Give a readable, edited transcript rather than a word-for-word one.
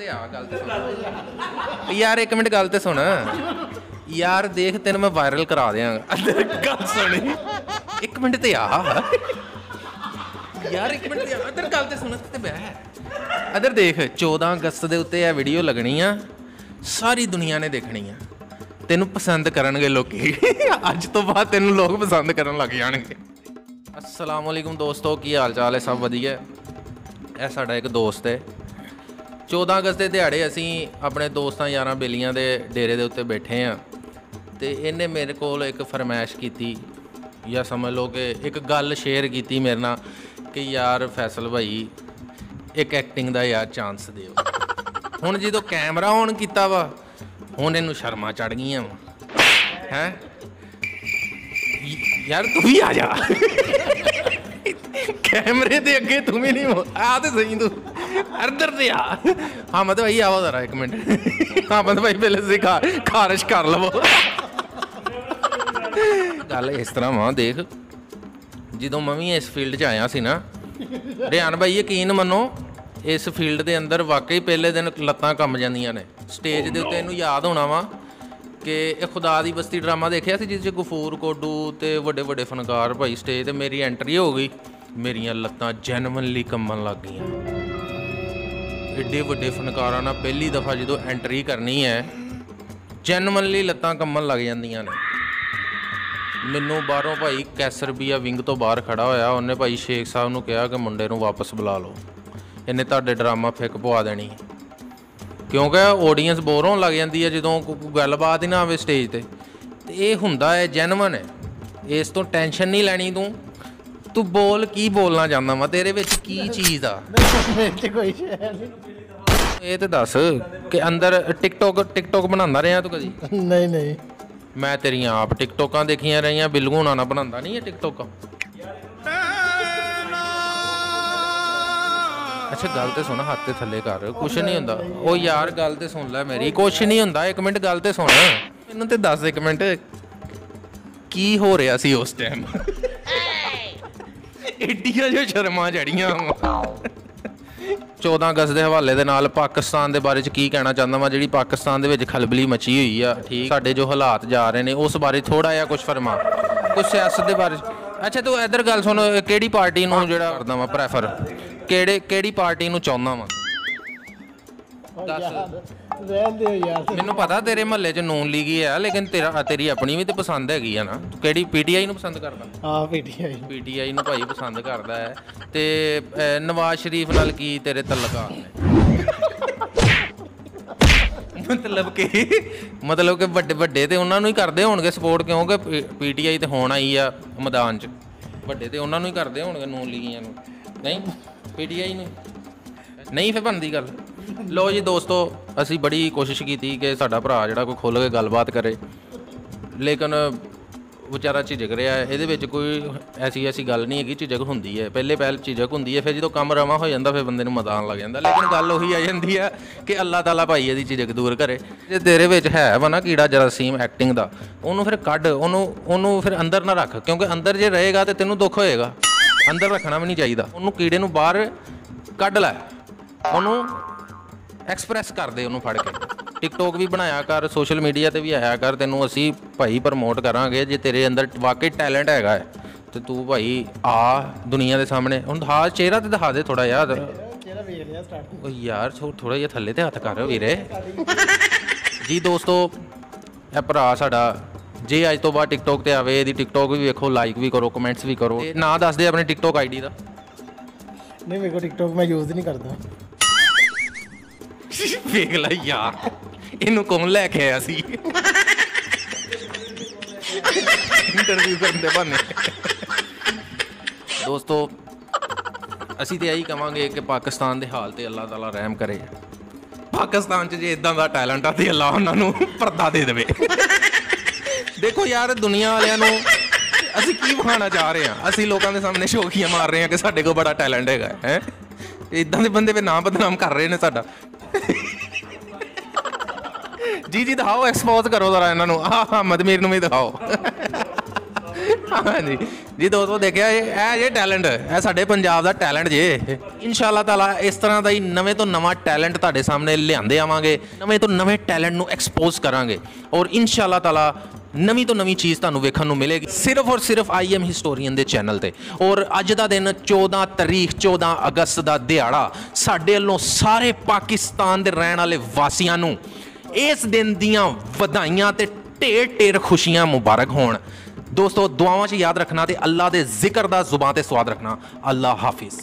ते आ गल ते सुन यार, एक मिनट गल ते सुन यार, देख तेन मैं वायरल करा देंगा। गल सुन, एक मिनट ते आ यार, एक मिनट इधर गल ते सुन ते बह। इधर देख, 14 अगस्त के उत्ते यह वीडियो लगनी आ, सारी दुनिया ने देखनी आ, तेनू पसंद करनगे लोकी। अज तो बाद तेनू लोग पसंद करन लग जाणगे। अस्सलाम वालेकुम दोस्तों, की हाल चाल है? सब वधिया। यह साडा एक दोस्त है। 14 अगस्त के दिहाड़े असी अपने दोस्तों यारां बेलियां दे डेरे दे उत्ते बैठे हाँ, तो इन्हें मेरे को एक फरमाइश की, या समझ लो कि एक गल शेयर की मेरे नाल कि यार फैसल भाई एक एक्टिंग का यार चांस दिओ। हुण जो कैमरा ऑन किया वा, हुण इनू शर्मा चढ़ गई हैं। यार तू भी आ जा कैमरे दे अगे, तू भी नहीं आ तो सही, तू इधर से आ। हाँ मतलब भाई आओ जरा एक मिनट। हाँ मतलब भाई पहले से खारिश कर लवो। गल इस तरह वहाँ देख, जो मैं भी इस फील्ड च आया सी ना रियान भाई, यकीन मनो इस फील्ड के अंदर वाकई पहले दिन लत्तां कम जांदियां ने। स्टेज के उत्ते इनू याद होना वा कि खुदा दी बस्ती ड्रामा देखिया सी, जिस गफूर कोडू ते वड्डे वड्डे फनकार भाई स्टेज ते मेरी एंट्री हो गई, मेरियां लत्तां जैनवनली कंबन लग गईयां। एड्डे वड्डे फनकारां नाल पहली दफ़ा जो एंट्री करनी है, जैनवनली लत्तां कंबन लग जांदियां ने। मैनू बाहरों भाई कैसरबीआ विंग तो बाहर खड़ा होया, उन्हें भाई शेख साहब नूं कहा कि मुंडे नूं वापस बुला लो, इन्हें तुहाडे ड्रामा फिक पवा देनी, क्योंकि ऑडियंस बोर होने लग जाती है जो गलबात ही ना आवे स्टेज पर। यह हुंदा है जैनवन है, इस तो टेंशन नहीं लैनी। तू बोल की बोलना चाहता वा, तेरे विच की चीज़ आ? ये तो दस कि अंदर टिकटॉक बनांदा रहा तू कदी? नहीं नहीं, मैं तेरियां आप टिकटॉकां देखियां रही, बिल्लू हुणा ना बनांदा नहीं है टिकटॉक। अच्छा गल तो सुन, हाथ ते थले कर, कुछ नहीं हुंदा। ओ यार गल तो सुन लै मेरी, कुछ नहीं हुंदा। एक मिनट गल तो सुन, मैनूं ते दस एक मिनट की हो रहा सी उस टाइम। एडियां जो शर्मा चढ़ियां। 14 अगस्त के हवाले दे नाल पाकिस्तान के बारे की कहना चाहता वा, जी पाकिस्तान के खलबली मची हुई है, ठीक साडे जो हालात जा रहे हैं उस बारे थोड़ा जिहा कुछ फरमा, कुछ सियासत के बारे। अच्छा तू इधर गल सुन, किहड़ी पार्टी नूं जिहड़ा करदा वा प्रैफर, किहड़ी पार्टी नूं चाहुंदा वा? मैनूं पता तेरे महल्ले च नून लीगी है, लेकिन तेरी अपनी भी तो पसंद हैगी है ना। किहड़ी PTI नूं पसंद करदा? हाँ PTI नूं भाई पसंद करदा है। ते नवाज शरीफ नाल की तेरे तल्लुकात ने? मतलब कि वड्डे ते उन्हां नूं ही करदे होणगे सपोर्ट, क्योंकि PTI ते होण आई आ मैदान च, वड्डे ते उन्हां नूं ही करदे होणगे नून लीगियां नूं, नहीं PTI नूं नहीं फिर बनदी गल। लो जी दोस्तों, असी बड़ी कोशिश की कि साडा भरा जिहड़ा कोई खुल के गलबात करे, लेकिन बेचारा झिझक रहा है। ये कोई ऐसी गल नहीं है, झिझक होंदी है, पहले झिझक होंदी है, फिर जो काम रवा हो जाता फिर बंदे नूं मजा आउण लग जांदा। लेकिन गल उही आ जांदी है कि अल्लाह ताला भाई इहदी झिझक दूर करे। जे तेरे विच है वा ना कीड़ा जरासीम एक्टिंग दा, उहनूं फिर कढ, उहनूं फिर अंदर ना रख, क्योंकि अंदर जे रहेगा तो तैनूं दुख होएगा। अंदर रखना भी नहीं चाहिए, उहनूं कीड़े नूं बाहर कढ लै, उहनूं एक्सप्रैस कर दे, उन्होंने फड़ के। टिकटॉक भी बनाया कर, सोशल मीडिया पर भी आया कर, तेनों असी भाई प्रमोट करांगे। जे तेरे अंदर वाकई टैलेंट है तो तू भाई आ दुनिया के सामने। हुण दिखा चेहरा तो दिखा दे थोड़ा यार, यार थोड़ा जिहा थल्ले ते हत्थ कर वीरे। जी दोस्तों, यह भरा साडा जे अज तो बाद टिकटॉक ते आवे, इहदी टिकटॉक भी वेखो, लाइक भी करो, कमेंट्स भी करो। ना दस दे अपने टिकटॉक ID दा। नहीं मेरे को टिकटॉक मैं यूज़ नहीं करता। वेख ला यार, इनू कौन लैके आया सी इंटरव्यू करने बहाने। दोस्तों असी तो यही कहांगे कि पाकिस्तान के हाल ते अल्लाह ताला रहम करे। पाकिस्तान च जे इदां दा टैलेंट आ ते अल्लाह उन्हां नूं पर्दा दे देवे। देखो यार, दुनिया वालियां नूं असी की विखाना चाह रहे हैं? असी लोगों के सामने शौकियां मार रहे हैं कि साडे कोल बड़ा टैलेंट है। इदां दे बंदे पे नाम बदनाम कर रहे हैं साडा। जी दिखाओ, एक्सपोज करो जरा इन्हों। हाँ मदमीर नूं भी दिखाओ। ਹਾਂਜੀ ਜੀ ਦੋਸਤੋ ਦੇਖਿਆ ਇਹ ਜੇ ਟੈਲੈਂਟ ਇਹ ਸਾਡੇ ਪੰਜਾਬ ਦਾ ਟੈਲੈਂਟ ਜੇ ਇਨਸ਼ਾਅੱਲਾ ਤਾਲਾ ਇਸ ਤਰ੍ਹਾਂ ਦਾ ਹੀ ਨਵੇਂ ਤੋਂ ਨਵਾਂ ਟੈਲੈਂਟ ਤੁਹਾਡੇ ਸਾਹਮਣੇ ਲਿਆਂਦੇ ਆਵਾਂਗੇ ਨਵੇਂ ਤੋਂ ਨਵੇਂ ਟੈਲੈਂਟ ਨੂੰ ਐਕਸਪੋਜ਼ ਕਰਾਂਗੇ ਔਰ ਇਨਸ਼ਾਅੱਲਾ ਤਾਲਾ ਨਵੀਂ ਤੋਂ ਨਵੀਂ ਚੀਜ਼ ਤੁਹਾਨੂੰ ਵੇਖਣ ਨੂੰ ਮਿਲੇਗੀ ਸਿਰਫ ਔਰ ਸਿਰਫ IM ਹਿਸਟੋਰੀਅਨ ਦੇ ਚੈਨਲ ਤੇ ਔਰ ਅੱਜ ਦਾ ਦਿਨ 14 ਤਰੀਕ 14 ਅਗਸਤ ਦਾ ਦਿਹਾੜਾ ਸਾਡੇ ਵੱਲੋਂ ਸਾਰੇ ਪਾਕਿਸਤਾਨ ਦੇ ਰਹਿਣ ਵਾਲੇ ਵਾਸੀਆਂ ਨੂੰ ਇਸ ਦਿਨ ਦੀਆਂ ਵਧਾਈਆਂ ਤੇ ਢੇਰ ਢੇਰ ਖੁਸ਼ੀਆਂ ਮੁਬਾਰਕ ਹੋਣ ਦੋਸਤੋ ਦੁਆਵਾਂ 'ਚ ਯਾਦ ਰੱਖਣਾ ਤੇ ਅੱਲਾ ਦੇ ਜ਼ਿਕਰ ਦਾ ਜ਼ੁਬਾਨ ਤੇ ਸਵਾਦ ਰੱਖਣਾ ਅੱਲਾ ਹਾਫਿਜ਼